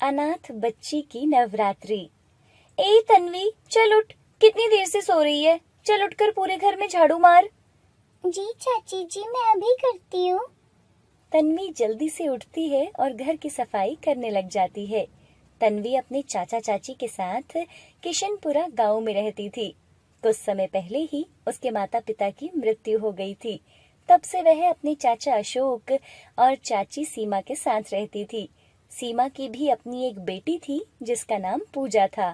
अनाथ बच्ची की नवरात्रि। ए तन्वी, चल उठ, कितनी देर से सो रही है? चल उठकर पूरे घर में झाड़ू मार। जी चाची जी, मैं अभी करती हूँ। तन्वी जल्दी से उठती है और घर की सफाई करने लग जाती है। तन्वी अपने चाचा चाची के साथ किशनपुरा गांव में रहती थी। कुछ समय पहले ही उसके माता पिता की मृत्यु हो गई थी। तब से वह अपने चाचा अशोक और चाची सीमा के साथ रहती थी। सीमा की भी अपनी एक बेटी थी जिसका नाम पूजा था।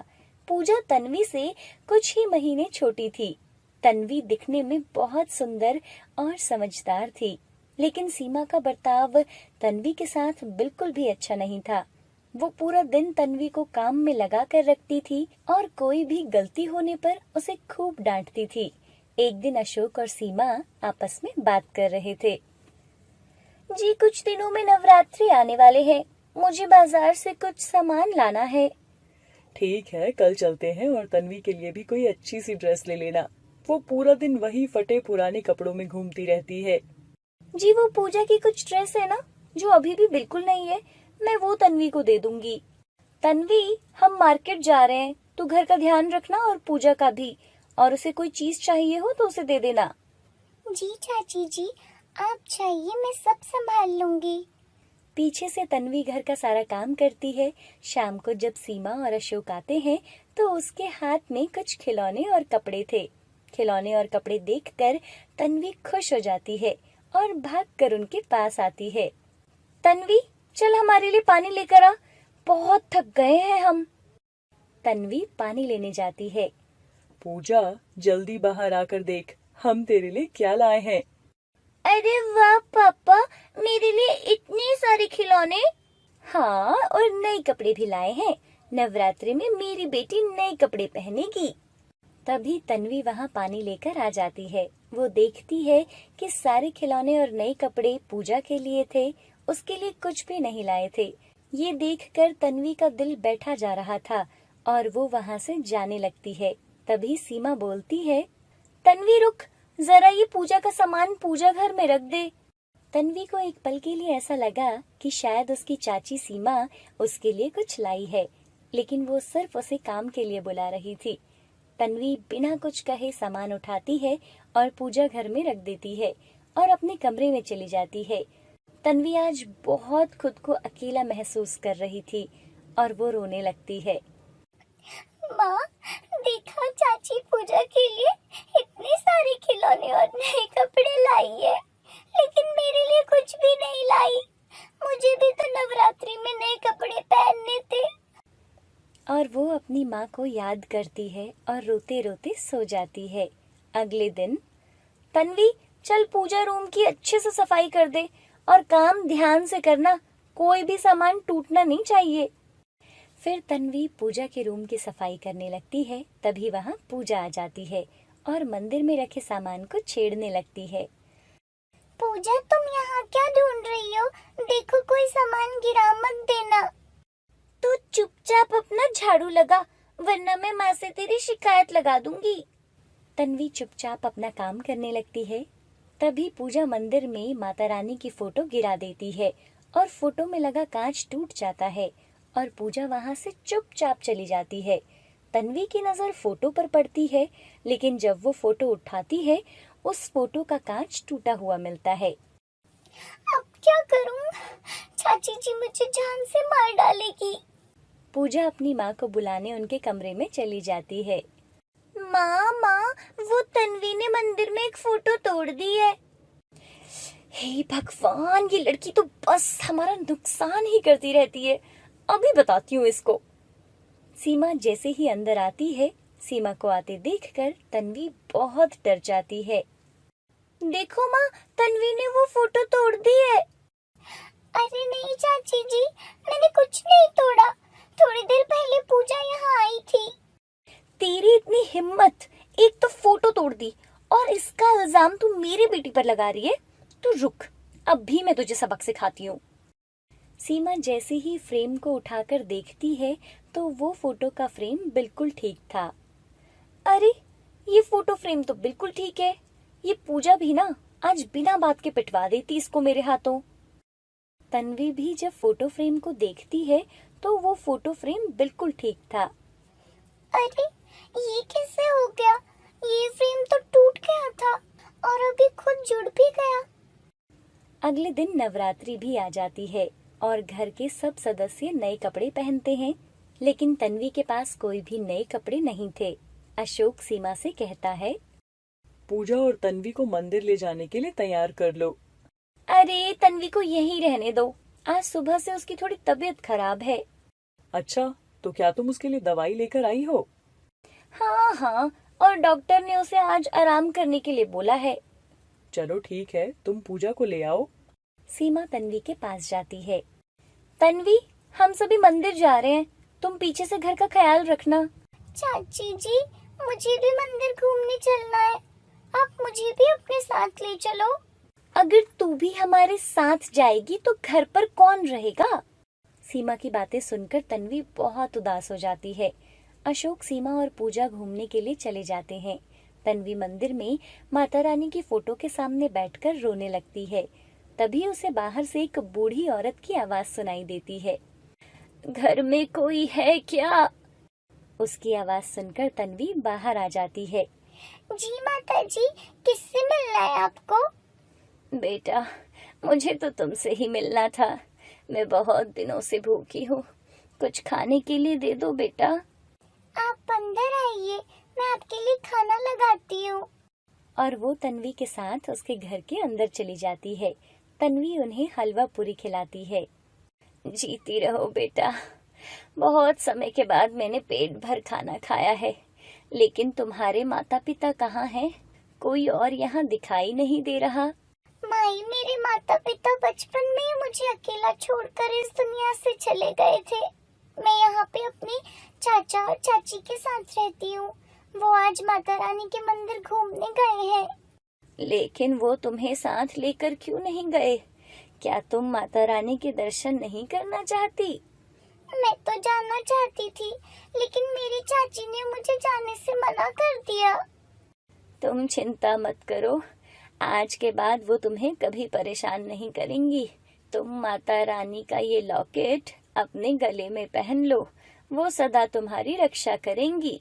पूजा तन्वी से कुछ ही महीने छोटी थी। तन्वी दिखने में बहुत सुंदर और समझदार थी, लेकिन सीमा का बर्ताव तन्वी के साथ बिल्कुल भी अच्छा नहीं था। वो पूरा दिन तन्वी को काम में लगा कर रखती थी और कोई भी गलती होने पर उसे खूब डांटती थी। एक दिन अशोक और सीमा आपस में बात कर रहे थे। जी, कुछ दिनों में नवरात्रि आने वाले हैं, मुझे बाजार से कुछ सामान लाना है। ठीक है, कल चलते हैं और तन्वी के लिए भी कोई अच्छी सी ड्रेस ले लेना। वो पूरा दिन वही फटे पुराने कपड़ों में घूमती रहती है। जी, वो पूजा की कुछ ड्रेस है ना जो अभी भी बिल्कुल नहीं है, मैं वो तन्वी को दे दूंगी। तन्वी, हम मार्केट जा रहे हैं, तू घर का ध्यान रखना और पूजा का भी, और उसे कोई चीज चाहिए हो तो उसे दे देना। जी चाची जी, आप चाहिए, मैं सब संभाल लूंगी। पीछे से तन्वी घर का सारा काम करती है। शाम को जब सीमा और अशोक आते हैं तो उसके हाथ में कुछ खिलौने और कपड़े थे। खिलौने और कपड़े देखकर तन्वी खुश हो जाती है और भागकर उनके पास आती है। तन्वी, चल हमारे लिए पानी लेकर आ, बहुत थक गए हैं हम। तन्वी पानी लेने जाती है। पूजा, जल्दी बाहर आकर देख, हम तेरे लिए क्या लाए हैं। अरे वाह पापा, मेरे लिए इतने सारे खिलौने। हाँ, और नए कपड़े भी लाए हैं। नवरात्रि में मेरी बेटी नए कपड़े पहनेगी। तभी तन्वी वहाँ पानी लेकर आ जाती है। वो देखती है कि सारे खिलौने और नए कपड़े पूजा के लिए थे, उसके लिए कुछ भी नहीं लाए थे। ये देखकर तन्वी का दिल बैठा जा रहा था और वो वहाँ से जाने लगती है। तभी सीमा बोलती है, तन्वी रुक, जरा ये पूजा का सामान पूजा घर में रख दे। तन्वी को एक पल के लिए ऐसा लगा कि शायद उसकी चाची सीमा उसके लिए कुछ लाई है, लेकिन वो सिर्फ उसे काम के लिए बुला रही थी। तन्वी बिना कुछ कहे सामान उठाती है और पूजा घर में रख देती है और अपने कमरे में चली जाती है। तन्वी आज बहुत खुद को अकेला महसूस कर रही थी और वो रोने लगती है। माँ, देखा, चाची पूजा के लिए इतने सारे खिलौने और नए कपड़े लाई है, लेकिन मेरे लिए कुछ भी नहीं लाई। मुझे भी तो नवरात्रि में नए कपड़े पहनने थे। और वो अपनी माँ को याद करती है और रोते रोते सो जाती है। अगले दिन, तन्वी, चल पूजा रूम की अच्छे से सफाई कर दे और काम ध्यान से करना, कोई भी सामान टूटना नहीं चाहिए। फिर तन्वी पूजा के रूम की सफाई करने लगती है। तभी वहाँ पूजा आ जाती है और मंदिर में रखे सामान को छेड़ने लगती है। पूजा, तुम यहाँ क्या ढूंढ रही हो? देखो, कोई सामान गिरा मत देना। तू चुपचाप अपना झाड़ू लगा, वरना मैं माँ से तेरी शिकायत लगा दूंगी। तन्वी चुपचाप अपना काम करने लगती है। तभी पूजा मंदिर में माता रानी की फोटो गिरा देती है और फोटो में लगा कांच टूट जाता है और पूजा वहां से चुपचाप चली जाती है। तन्वी की नजर फोटो पर पड़ती है, लेकिन जब वो फोटो उठाती है उस फोटो का कांच टूटा हुआ मिलता है। अब क्या करूं? चाची जी मुझे जान से मार डालेगी। पूजा अपनी माँ को बुलाने उनके कमरे में चली जाती है। माँ, वो तन्वी ने मंदिर में एक फोटो तोड़ दी है। हे भगवान, ये लड़की तो बस हमारा नुकसान ही करती रहती है, अभी बताती हूँ इसको। सीमा जैसे ही अंदर आती है, सीमा को आते देखकर तन्वी बहुत डर जाती है। देखो माँ, तन्वी ने वो फोटो तोड़ दी है। अरे नहीं चाची जी, मैंने कुछ नहीं तोड़ा। थोड़ी देर पहले पूजा यहाँ आई थी। तेरी इतनी हिम्मत, एक तो फोटो तोड़ दी और इसका इल्जाम तू मेरी बेटी पर लगा रही है। तू रुक, अब भी मैं तुझे सबक सिखाती हूँ। सीमा जैसे ही फ्रेम को उठाकर देखती है तो वो फोटो का फ्रेम बिल्कुल ठीक था। अरे, ये फोटो फ्रेम तो बिल्कुल ठीक है। ये पूजा भी ना आज बिना बात के पिटवा देती इसको मेरे हाथों। तन्वी भी जब फोटो फ्रेम को देखती है तो वो फोटो फ्रेम बिल्कुल ठीक था। अरे ये कैसे हो गया? ये फ्रेम तो टूट गया था और अभी खुद जुड़ भी गया। अगले दिन नवरात्रि भी आ जाती है और घर के सब सदस्य नए कपड़े पहनते हैं, लेकिन तन्वी के पास कोई भी नए कपड़े नहीं थे। अशोक सीमा से कहता है, पूजा और तन्वी को मंदिर ले जाने के लिए तैयार कर लो। अरे तन्वी को यहीं रहने दो, आज सुबह से उसकी थोड़ी तबीयत खराब है। अच्छा, तो क्या तुम उसके लिए दवाई लेकर आई हो? हाँ, और डॉक्टर ने उसे आज आराम करने के लिए बोला है। चलो ठीक है, तुम पूजा को ले आओ। सीमा तन्वी के पास जाती है। तन्वी, हम सभी मंदिर जा रहे हैं, तुम पीछे से घर का ख्याल रखना। चाची जी, मुझे भी मंदिर घूमने चलना है, आप मुझे भी अपने साथ ले चलो। अगर तू भी हमारे साथ जाएगी तो घर पर कौन रहेगा? सीमा की बातें सुनकर तन्वी बहुत उदास हो जाती है। अशोक, सीमा और पूजा घूमने के लिए चले जाते हैं। तन्वी मंदिर में माता रानी की फोटो के सामने बैठकर रोने लगती है। तभी उसे बाहर से एक बूढ़ी औरत की आवाज सुनाई देती है। घर में कोई है क्या? उसकी आवाज सुनकर तन्वी बाहर आ जाती है। जी माता जी, किससे मिलना है आपको? बेटा, मुझे तो तुमसे ही मिलना था। मैं बहुत दिनों से भूखी हूँ, कुछ खाने के लिए दे दो बेटा। आप अंदर आइए, मैं आपके लिए खाना लगाती हूँ। और वो तन्वी के साथ उसके घर के अंदर चली जाती है। तन्वी उन्हें हलवा पूरी खिलाती है। जीती रहो बेटा, बहुत समय के बाद मैंने पेट भर खाना खाया है, लेकिन तुम्हारे माता पिता कहाँ हैं? कोई और यहाँ दिखाई नहीं दे रहा। माई, मेरे माता पिता बचपन में ही मुझे अकेला छोड़कर इस दुनिया से चले गए थे। मैं यहाँ पे अपने चाचा और चाची के साथ रहती हूँ। वो आज माता रानी के मंदिर घूमने गए हैं। लेकिन वो तुम्हें साथ लेकर क्यों नहीं गए? क्या तुम माता रानी के दर्शन नहीं करना चाहती? मैं तो जाना चाहती थी, लेकिन मेरी चाची ने मुझे जाने से मना कर दिया। तुम चिंता मत करो, आज के बाद वो तुम्हें कभी परेशान नहीं करेंगी। तुम माता रानी का ये लॉकेट अपने गले में पहन लो, वो सदा तुम्हारी रक्षा करेंगी।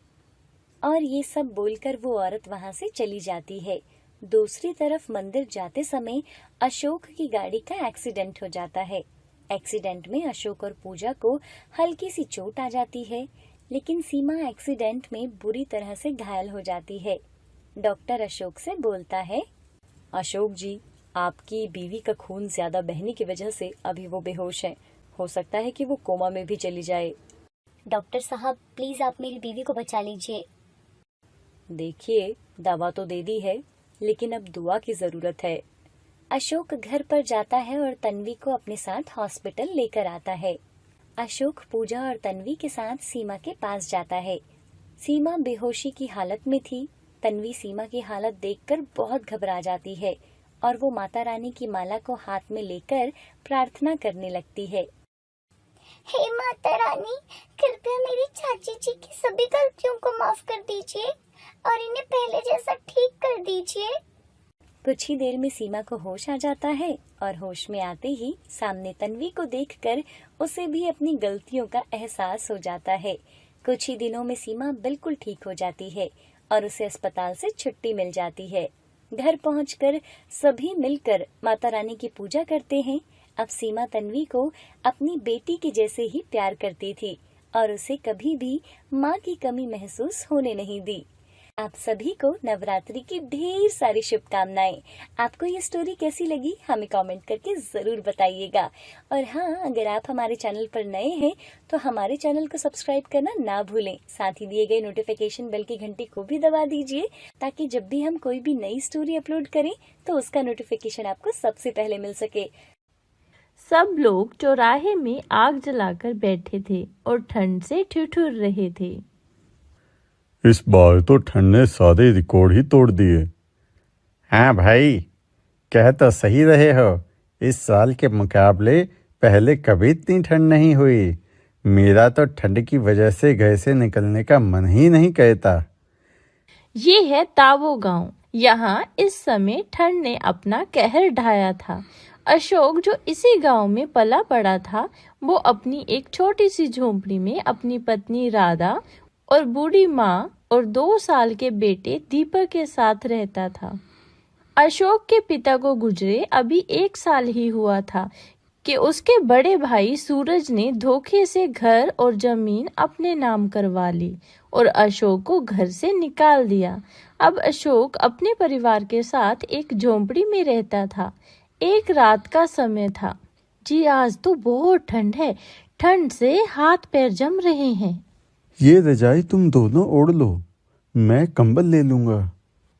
और ये सब बोलकर वो औरत वहां से चली जाती है। दूसरी तरफ मंदिर जाते समय अशोक की गाड़ी का एक्सीडेंट हो जाता है। एक्सीडेंट में अशोक और पूजा को हल्की सी चोट आ जाती है, लेकिन सीमा एक्सीडेंट में बुरी तरह से घायल हो जाती है। डॉक्टर अशोक से बोलता है, अशोक जी, आपकी बीवी का खून ज्यादा बहने की वजह से अभी वो बेहोश है। हो सकता है कि वो कोमा में भी चली जाए। डॉक्टर साहब, प्लीज आप मेरी बीवी को बचा लीजिए। देखिए, दवा तो दे दी है, लेकिन अब दुआ की जरूरत है। अशोक घर पर जाता है और तन्वी को अपने साथ हॉस्पिटल लेकर आता है। अशोक पूजा और तन्वी के साथ सीमा के पास जाता है। सीमा बेहोशी की हालत में थी। तन्वी सीमा की हालत देखकर बहुत घबरा जाती है और वो माता रानी की माला को हाथ में लेकर प्रार्थना करने लगती है। हे माता रानी, कृपया मेरी चाची जी की सभी गलतियों को माफ कर दीजिए और इन्हें पहले जैसा ठीक कर दीजिए। कुछ ही देर में सीमा को होश आ जाता है और होश में आते ही सामने तन्वी को देखकर उसे भी अपनी गलतियों का एहसास हो जाता है। कुछ ही दिनों में सीमा बिल्कुल ठीक हो जाती है और उसे अस्पताल से छुट्टी मिल जाती है। घर पहुंचकर सभी मिलकर माता रानी की पूजा करते हैं। अब सीमा तन्वी को अपनी बेटी के जैसे ही प्यार करती थी और उसे कभी भी माँ की कमी महसूस होने नहीं दी। आप सभी को नवरात्रि की ढेर सारी शुभकामनाएं। आपको ये स्टोरी कैसी लगी हमें कमेंट करके जरूर बताइएगा। और हाँ, अगर आप हमारे चैनल पर नए हैं तो हमारे चैनल को सब्सक्राइब करना ना भूलें। साथ ही दिए गए नोटिफिकेशन बेल की घंटी को भी दबा दीजिए, ताकि जब भी हम कोई भी नई स्टोरी अपलोड करें तो उसका नोटिफिकेशन आपको सबसे पहले मिल सके। सब लोग चौराहे में आग जलाकर बैठे थे और ठंड से ठिठुर रहे थे। इस बार तो ठंड ने सारे रिकॉर्ड ही तोड़ दिए। हाँ भाई, कह तो सही रहे हो, इस साल के मुकाबले पहले कभी इतनी ठंड नहीं हुई। मेरा तो ठंड की वजह से घर से निकलने का मन ही नहीं कहता। ये है तावो गांव। यहाँ इस समय ठंड ने अपना कहर ढाया था। अशोक जो इसी गांव में पला पड़ा था, वो अपनी एक छोटी सी झोंपड़ी में अपनी पत्नी राधा और बूढ़ी माँ और 2 साल के बेटे दीपक के साथ रहता था। अशोक के पिता को गुजरे अभी 1 साल ही हुआ था कि उसके बड़े भाई सूरज ने धोखे से घर और जमीन अपने नाम करवा ली और अशोक को घर से निकाल दिया। अब अशोक अपने परिवार के साथ एक झोंपड़ी में रहता था। एक रात का समय था। जी आज तो बहुत ठंड है, ठंड से हाथ पैर जम रहे हैं। ये रजाई तुम दोनों ओढ़ लो, मैं कंबल ले लूंगा।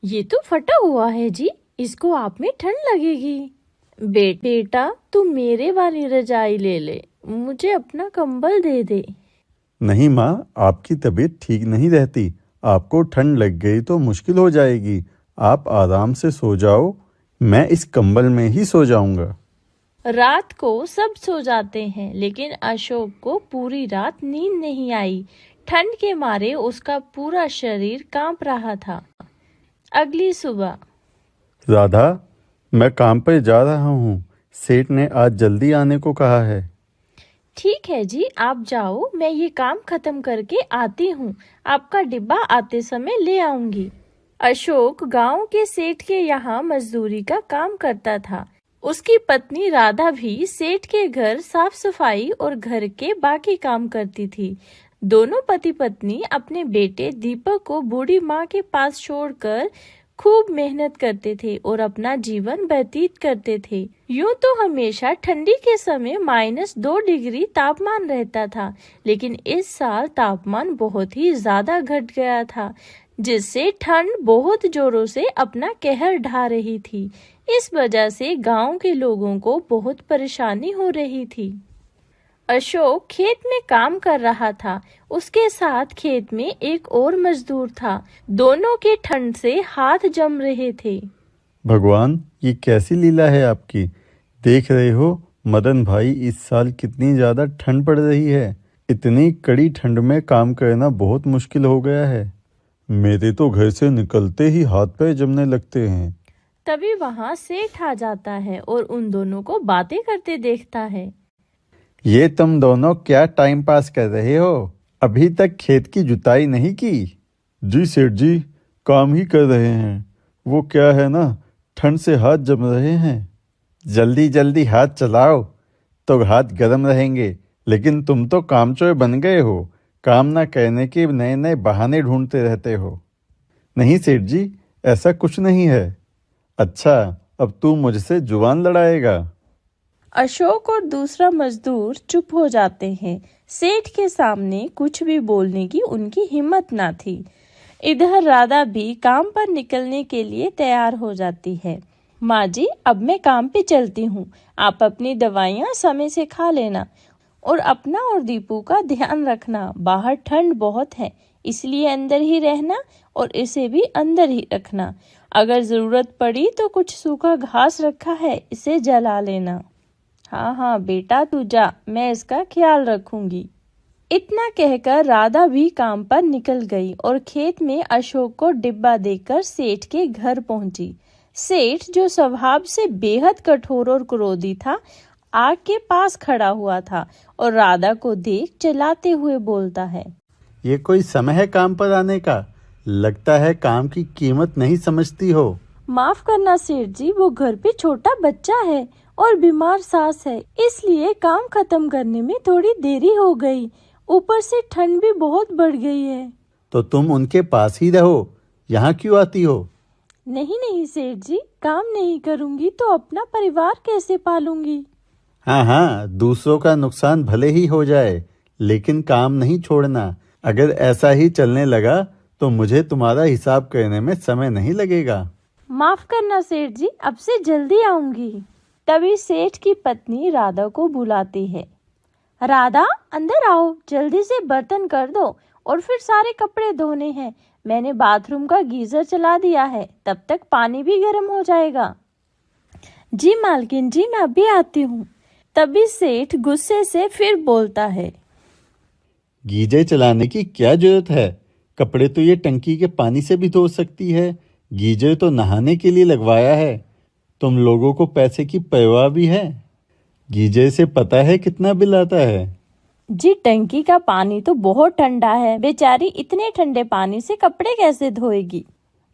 ये तो फटा हुआ है जी, इसको आप में ठंड लगेगी। बेटा तू मेरे वाली रजाई ले ले, मुझे अपना कंबल दे दे। नहीं माँ, आपकी तबीयत ठीक नहीं रहती, आपको ठंड लग गई तो मुश्किल हो जाएगी। आप आराम से सो जाओ, मैं इस कंबल में ही सो जाऊंगा। रात को सब सो जाते हैं, लेकिन अशोक को पूरी रात नींद नहीं आई। ठंड के मारे उसका पूरा शरीर कांप रहा था। अगली सुबह, राधा, मैं काम पर जा रहा हूँ, सेठ ने आज जल्दी आने को कहा है। ठीक है जी, आप जाओ, मैं ये काम खत्म करके आती हूँ। आपका डिब्बा आते समय ले आऊंगी। अशोक गांव के सेठ के यहाँ मजदूरी का काम करता था। उसकी पत्नी राधा भी सेठ के घर साफ सफाई और घर के बाकी काम करती थी। दोनों पति पत्नी अपने बेटे दीपक को बूढ़ी माँ के पास छोड़कर खूब मेहनत करते थे और अपना जीवन व्यतीत करते थे। यूं तो हमेशा ठंडी के समय -2 डिग्री तापमान रहता था, लेकिन इस साल तापमान बहुत ही ज्यादा घट गया था, जिससे ठंड बहुत जोरों से अपना कहर ढा रही थी। इस वजह से गांव के लोगों को बहुत परेशानी हो रही थी। अशोक खेत में काम कर रहा था। उसके साथ खेत में एक और मजदूर था। दोनों के ठंड से हाथ जम रहे थे। भगवान, ये कैसी लीला है आपकी। देख रहे हो मदन भाई, इस साल कितनी ज्यादा ठंड पड़ रही है। इतनी कड़ी ठंड में काम करना बहुत मुश्किल हो गया है। मेरे तो घर से निकलते ही हाथ पैर जमने लगते हैं। तभी वहाँ सेठ आ जाता है और उन दोनों को बातें करते देखता है। ये तुम दोनों क्या टाइम पास कर रहे हो? अभी तक खेत की जुताई नहीं की? जी सेठ जी, काम ही कर रहे हैं। वो क्या है ना, ठंड से हाथ जम रहे हैं। जल्दी जल्दी हाथ चलाओ तो हाथ गर्म रहेंगे। लेकिन तुम तो कामचोर बन गए हो, काम ना करने के नए नए बहाने ढूंढते रहते हो। नहीं सेठ जी, ऐसा कुछ नहीं है। अच्छा, अब तू मुझसे जुबान लड़ाएगा? अशोक और दूसरा मजदूर चुप हो जाते हैं। सेठ के सामने कुछ भी बोलने की उनकी हिम्मत ना थी। इधर राधा भी काम पर निकलने के लिए तैयार हो जाती है। माँ जी, अब मैं काम पे चलती हूँ। आप अपनी दवाइयाँ समय से खा लेना और अपना और दीपू का ध्यान रखना। बाहर ठंड बहुत है, इसलिए अंदर ही रहना और इसे भी अंदर ही रखना। अगर जरूरत पड़ी तो कुछ सूखा घास रखा है, इसे जला लेना। हाँ हाँ बेटा, तू जा, मैं इसका ख्याल रखूंगी। इतना कहकर राधा भी काम पर निकल गई और खेत में अशोक को डिब्बा देकर सेठ के घर पहुंची। सेठ, जो स्वभाव से बेहद कठोर और क्रोधी था, आग के पास खड़ा हुआ था और राधा को देख चिल्लाते हुए बोलता है, ये कोई समय है काम पर आने का? लगता है काम की कीमत नहीं समझती हो। माफ करना सेठ जी, वो घर पे छोटा बच्चा है और बीमार सास है, इसलिए काम खत्म करने में थोड़ी देरी हो गई। ऊपर से ठंड भी बहुत बढ़ गई है। तो तुम उनके पास ही रहो, यहाँ क्यों आती हो? नहीं नहीं सेठ जी, काम नहीं करूँगी तो अपना परिवार कैसे पालूंगी? हाँ हाँ, दूसरों का नुकसान भले ही हो जाए, लेकिन काम नहीं छोड़ना। अगर ऐसा ही चलने लगा तो मुझे तुम्हारा हिसाब करने में समय नहीं लगेगा। माफ करना सेठ जी, अब से जल्दी आऊंगी। तभी सेठ की पत्नी राधा को बुलाती है। राधा, अंदर आओ, जल्दी से बर्तन कर दो और फिर सारे कपड़े धोने हैं। मैंने बाथरूम का गीजर चला दिया है, तब तक पानी भी गर्म हो जाएगा। जी मालकिन जी, मैं अभी आती हूँ। तभी सेठ गुस्से से फिर बोलता है, गीजर चलाने की क्या जरूरत है? कपड़े तो ये टंकी के पानी से भी धो सकती है। गीजर तो नहाने के लिए लगवाया है। तुम लोगों को पैसे की परवाह भी है? गीजर से पता है कितना बिल आता है? जी टंकी का पानी तो बहुत ठंडा है, बेचारी इतने ठंडे पानी से कपड़े कैसे धोएगी।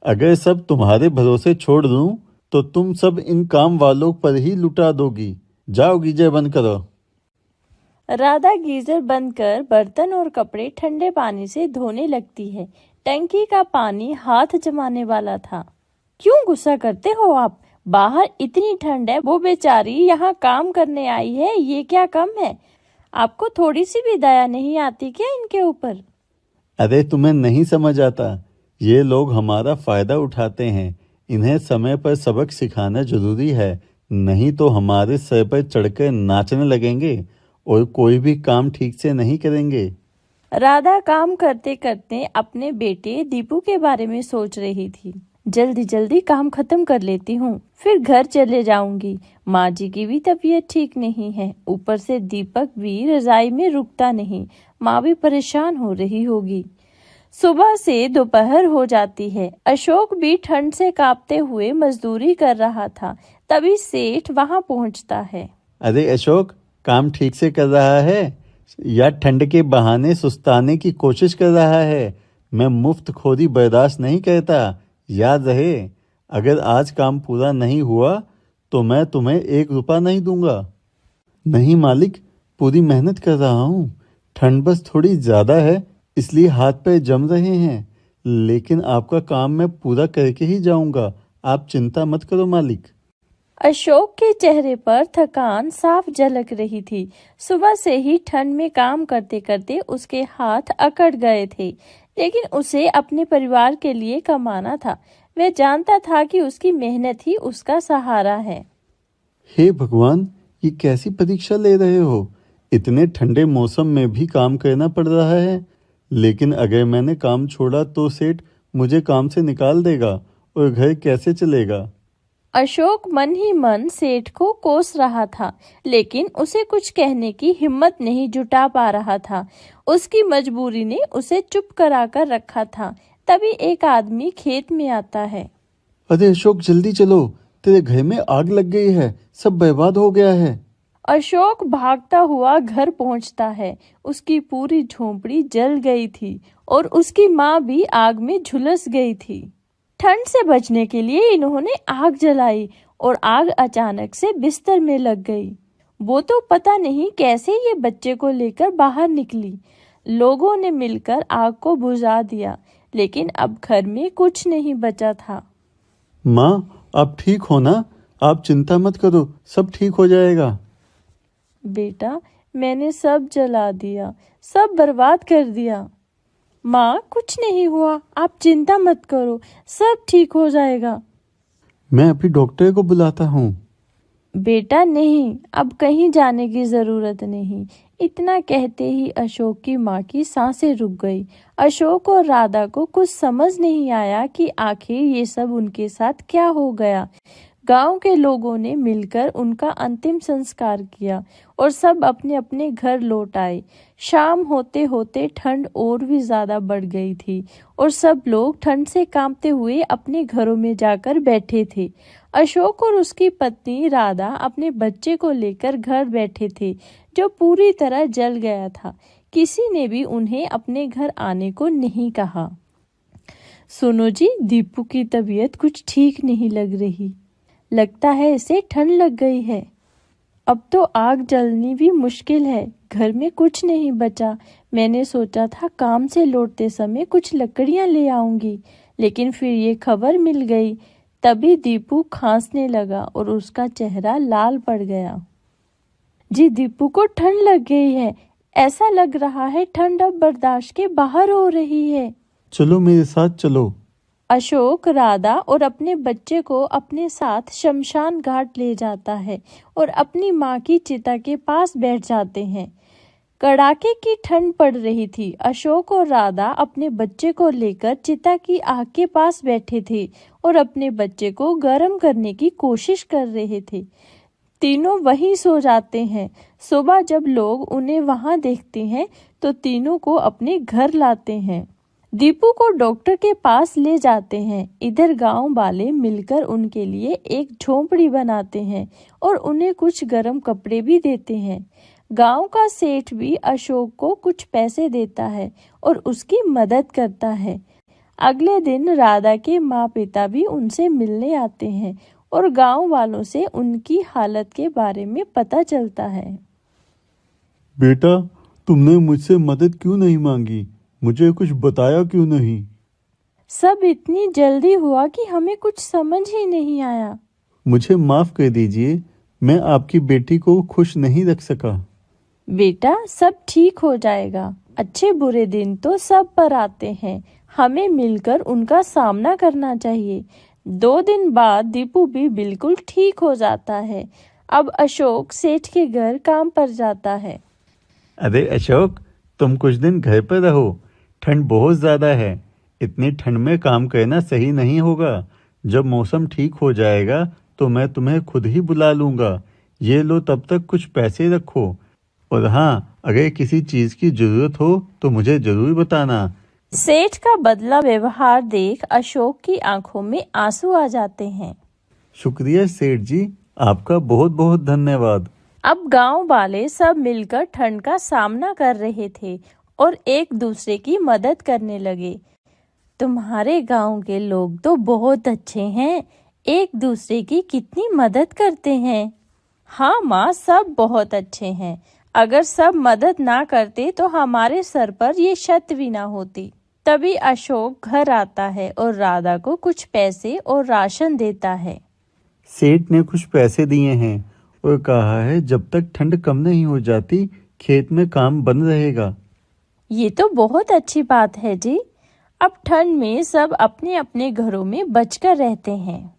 अगर सब तुम्हारे भरोसे छोड़ दूं तो तुम सब इन काम वालों पर ही लुटा दोगी। जाओ गीजर बंद करो। राधा गीजर बंद कर बर्तन और कपड़े ठंडे पानी से धोने लगती है। टंकी का पानी हाथ जमाने वाला था। क्यों गुस्सा करते हो आप? बाहर इतनी ठंड है, वो बेचारी यहाँ काम करने आई है, ये क्या कम है? आपको थोड़ी सी भी दया नहीं आती क्या इनके ऊपर? अरे तुम्हें नहीं समझ आता, ये लोग हमारा फायदा उठाते हैं। इन्हें समय पर सबक सिखाना जरूरी है, नहीं तो हमारे सर पर चढ़कर नाचने लगेंगे और कोई भी काम ठीक से नहीं करेंगे। राधा काम करते करते अपने बेटे दीपू के बारे में सोच रही थी। जल्दी जल्दी काम खत्म कर लेती हूँ, फिर घर चले जाऊंगी। माँ जी की भी तबीयत ठीक नहीं है, ऊपर से दीपक भी रजाई में रुकता नहीं। माँ भी परेशान हो रही होगी। सुबह से दोपहर हो जाती है। अशोक भी ठंड से कांपते हुए मजदूरी कर रहा था। तभी सेठ वहाँ पहुँचता है। अरे अशोक, काम ठीक से कर रहा है या ठंड के बहाने सुस्ताने की कोशिश कर रहा है? मैं मुफ्त खोरी बर्दाश्त नहीं करता, याद रहे। अगर आज काम पूरा नहीं हुआ तो मैं तुम्हें 1 रुपया नहीं दूंगा। नहीं मालिक, पूरी मेहनत कर रहा हूँ। ठंड बस थोड़ी ज्यादा है, इसलिए हाथ पैर जम रहे हैं, लेकिन आपका काम मैं पूरा करके ही जाऊंगा। आप चिंता मत करो मालिक। अशोक के चेहरे पर थकान साफ झलक रही थी। सुबह से ही ठंड में काम करते करते उसके हाथ अकड़ गए थे, लेकिन उसे अपने परिवार के लिए कमाना था। वह जानता था कि उसकी मेहनत ही उसका सहारा है। हे भगवान, ये कैसी परीक्षा ले रहे हो? इतने ठंडे मौसम में भी काम करना पड़ रहा है, लेकिन अगर मैंने काम छोड़ा तो सेठ मुझे काम से निकाल देगा और घर कैसे चलेगा? अशोक मन ही मन सेठ को कोस रहा था, लेकिन उसे कुछ कहने की हिम्मत नहीं जुटा पा रहा था। उसकी मजबूरी ने उसे चुप कराकर रखा था। तभी एक आदमी खेत में आता है। अरे अशोक, जल्दी चलो, तेरे घर में आग लग गई है, सब बर्बाद हो गया है। अशोक भागता हुआ घर पहुंचता है। उसकी पूरी झोंपड़ी जल गई थी और उसकी माँ भी आग में झुलस गई थी। ठंड से बचने के लिए इन्होंने आग जलाई और आग अचानक से बिस्तर में लग गई। वो तो पता नहीं कैसे ये बच्चे को लेकर बाहर निकली। लोगों ने मिलकर आग को बुझा दिया, लेकिन अब घर में कुछ नहीं बचा था। माँ, आप ठीक हो ना? आप चिंता मत करो, सब ठीक हो जाएगा। बेटा, मैंने सब जला दिया, सब बर्बाद कर दिया। माँ, कुछ नहीं हुआ, आप चिंता मत करो, सब ठीक हो जाएगा। मैं अभी डॉक्टर को बुलाता हूँ। बेटा नहीं, अब कहीं जाने की जरूरत नहीं। इतना कहते ही अशोक की माँ की सांसें रुक गई। अशोक और राधा को कुछ समझ नहीं आया कि आखिर ये सब उनके साथ क्या हो गया। गांव के लोगों ने मिलकर उनका अंतिम संस्कार किया और सब अपने अपने घर लौट आए। शाम होते होते ठंड और भी ज्यादा बढ़ गई थी और सब लोग ठंड से कांपते हुए अपने घरों में जाकर बैठे थे। अशोक और उसकी पत्नी राधा अपने बच्चे को लेकर घर बैठे थे, जो पूरी तरह जल गया था। किसी ने भी उन्हें अपने घर आने को नहीं कहा। सुनो जी, दीपू की तबीयत कुछ ठीक नहीं लग रही। लगता है इसे ठंड लग गई है। अब तो आग जलनी भी मुश्किल है, घर में कुछ नहीं बचा। मैंने सोचा था काम से लौटते समय कुछ लकड़ियां ले आऊंगी, लेकिन फिर ये खबर मिल गई। तभी दीपू खांसने लगा और उसका चेहरा लाल पड़ गया। जी, दीपू को ठंड लग गई है। ऐसा लग रहा है ठंड अब बर्दाश्त के बाहर हो रही है। चलो मेरे साथ चलो। अशोक राधा और अपने बच्चे को अपने साथ शमशान घाट ले जाता है और अपनी माँ की चिता के पास बैठ जाते हैं। कड़ाके की ठंड पड़ रही थी। अशोक और राधा अपने बच्चे को लेकर चिता की आग के पास बैठे थे और अपने बच्चे को गर्म करने की कोशिश कर रहे थे। तीनों वहीं सो जाते हैं। सुबह जब लोग उन्हें वहां देखते हैं तो तीनों को अपने घर लाते हैं। दीपू को डॉक्टर के पास ले जाते हैं। इधर गांव वाले मिलकर उनके लिए एक झोंपड़ी बनाते हैं और उन्हें कुछ गर्म कपड़े भी देते हैं। गांव का सेठ भी अशोक को कुछ पैसे देता है और उसकी मदद करता है। अगले दिन राधा के माँ पिता भी उनसे मिलने आते हैं और गांव वालों से उनकी हालत के बारे में पता चलता है। बेटा, तुमने मुझसे मदद क्यों नहीं मांगी? मुझे कुछ बताया क्यों नहीं? सब इतनी जल्दी हुआ कि हमें कुछ समझ ही नहीं आया। मुझे माफ कर दीजिए, मैं आपकी बेटी को खुश नहीं रख सका। बेटा, सब ठीक हो जाएगा। अच्छे बुरे दिन तो सब पर आते हैं, हमें मिलकर उनका सामना करना चाहिए। 2 दिन बाद दीपू भी बिल्कुल ठीक हो जाता है। अब अशोक सेठ के घर काम पर जाता है। अरे अशोक, तुम कुछ दिन घर पर रहो। ठंड बहुत ज्यादा है। इतनी ठंड में काम करना सही नहीं होगा। जब मौसम ठीक हो जाएगा तो मैं तुम्हें खुद ही बुला लूंगा। ये लो, तब तक कुछ पैसे रखो। और हाँ, अगर किसी चीज की जरूरत हो तो मुझे जरूर बताना। सेठ का बदला व्यवहार देख अशोक की आंखों में आंसू आ जाते हैं। शुक्रिया सेठ जी, आपका बहुत बहुत धन्यवाद। अब गांव वाले सब मिलकर ठंड का सामना कर रहे थे और एक दूसरे की मदद करने लगे। तुम्हारे गांव के लोग तो बहुत अच्छे हैं, एक दूसरे की कितनी मदद करते हैं। हाँ माँ, सब बहुत अच्छे हैं। अगर सब मदद ना करते तो हमारे सर पर ये छत भी ना होती। तभी अशोक घर आता है और राधा को कुछ पैसे और राशन देता है। सेठ ने कुछ पैसे दिए हैं और कहा है जब तक ठंड कम नहीं हो जाती खेत में काम बंद रहेगा। ये तो बहुत अच्छी बात है जी। अब ठंड में सब अपने अपने घरों में बचकर रहते हैं।